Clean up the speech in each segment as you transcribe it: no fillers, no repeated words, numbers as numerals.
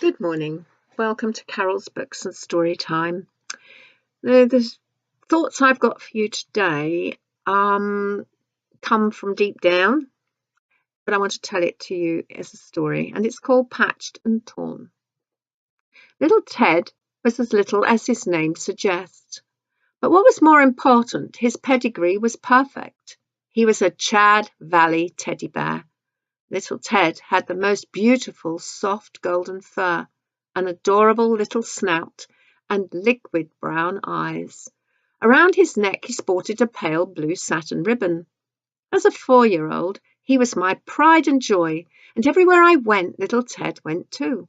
Good morning. Welcome to Carol's Books and Story Time. The thoughts I've got for you today come from deep down, but I want to tell it to you as a story, and it's called Patched and Torn. Little Ted was as little as his name suggests, but what was more important, his pedigree was perfect. He was a Chad Valley teddy bear. Little Ted had the most beautiful soft golden fur, an adorable little snout, and liquid brown eyes. Around his neck he sported a pale blue satin ribbon. As a 4-year-old, he was my pride and joy, and everywhere I went, little Ted went too.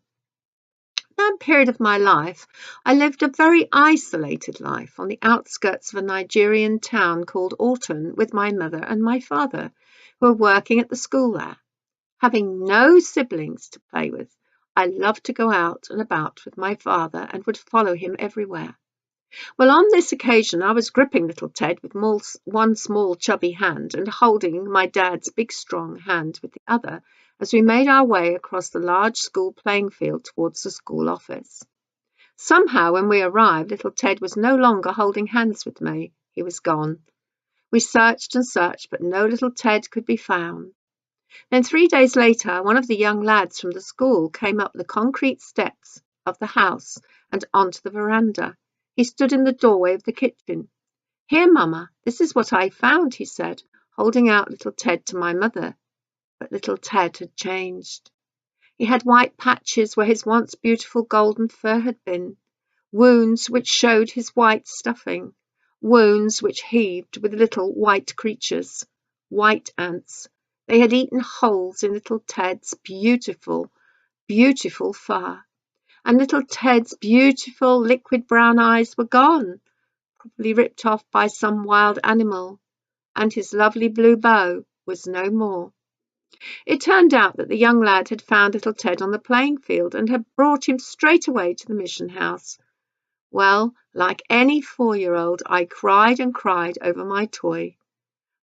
At that period of my life, I lived a very isolated life on the outskirts of a Nigerian town called Alton with my mother and my father, who were working at the school there. Having no siblings to play with, I loved to go out and about with my father and would follow him everywhere. Well, on this occasion, I was gripping little Ted with one small chubby hand and holding my dad's big strong hand with the other as we made our way across the large school playing field towards the school office. Somehow, when we arrived, little Ted was no longer holding hands with me. He was gone. We searched and searched, but no little Ted could be found. Then 3 days later, one of the young lads from the school came up the concrete steps of the house and onto the veranda. He stood in the doorway of the kitchen. "Here, Mamma, this is what I found," he said, holding out little Ted to my mother. But little Ted had changed. He had white patches where his once beautiful golden fur had been, wounds which showed his white stuffing, wounds which heaved with little white creatures, white ants. They had eaten holes in little Ted's beautiful, beautiful fur, and little Ted's beautiful liquid brown eyes were gone, probably ripped off by some wild animal, and his lovely blue bow was no more. It turned out that the young lad had found little Ted on the playing field and had brought him straight away to the mission house. Well, like any 4-year-old, I cried and cried over my toy.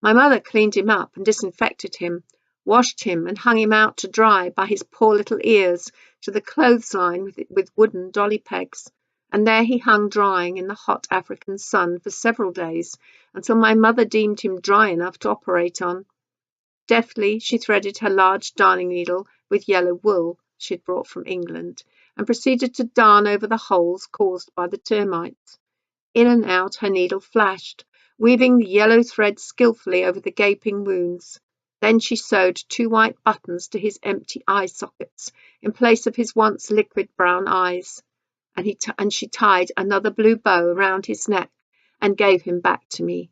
My mother cleaned him up and disinfected him, washed him and hung him out to dry by his poor little ears to the clothesline with wooden dolly pegs, and there he hung drying in the hot African sun for several days until my mother deemed him dry enough to operate on. Deftly she threaded her large darning needle with yellow wool she had brought from England and proceeded to darn over the holes caused by the termites. In and out her needle flashed, weaving the yellow thread skillfully over the gaping wounds. Then she sewed 2 white buttons to his empty eye sockets in place of his once liquid brown eyes, and she tied another blue bow around his neck and gave him back to me.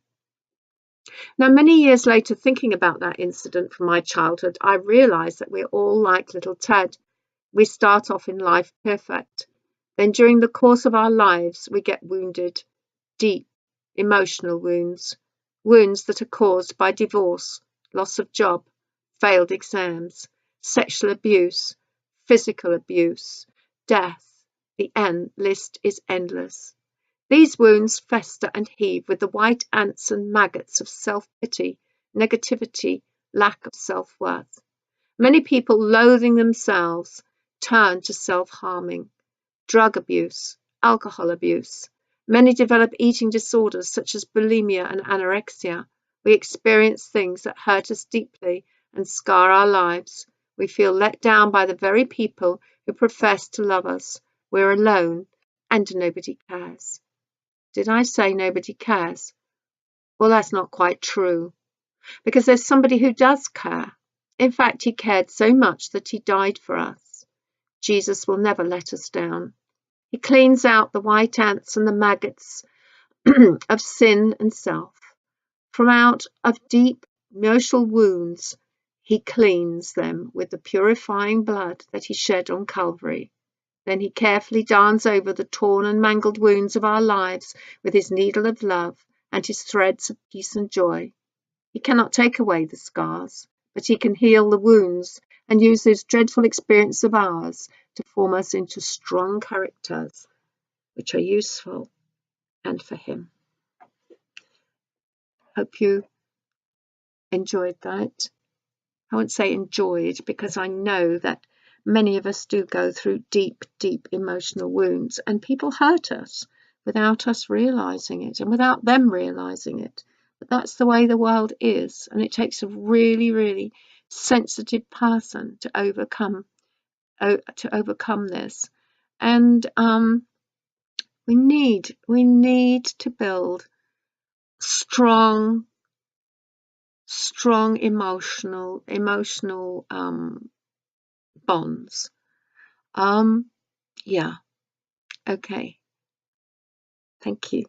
Now, many years later, thinking about that incident from my childhood, I realised that we're all like little Ted. We start off in life perfect. Then during the course of our lives, we get wounded. Deep, emotional wounds, wounds that are caused by divorce, loss of job, failed exams, sexual abuse, physical abuse, death. The list is endless. These wounds fester and heave with the white ants and maggots of self-pity, negativity, lack of self-worth. Many people, loathing themselves, turn to self-harming, drug abuse, alcohol abuse. Many develop eating disorders such as bulimia and anorexia. We experience things that hurt us deeply and scar our lives. We feel let down by the very people who profess to love us. We're alone and nobody cares. Did I say nobody cares? Well, that's not quite true, because there's somebody who does care. In fact, he cared so much that he died for us. Jesus will never let us down. He cleans out the white ants and the maggots of sin and self. From out of deep emotional wounds, he cleans them with the purifying blood that he shed on Calvary. Then he carefully darns over the torn and mangled wounds of our lives with his needle of love and his threads of peace and joy. He cannot take away the scars, but he can heal the wounds and use this dreadful experience of ours to form us into strong characters, which are useful and for him. Hope you enjoyed that. I won't say enjoyed because I know that many of us do go through deep, deep emotional wounds, and people hurt us without us realizing it and without them realizing it. But that's the way the world is, and it takes a really, really sensitive person to overcome this. And we need to build strong emotional bonds. Yeah. Okay. Thank you.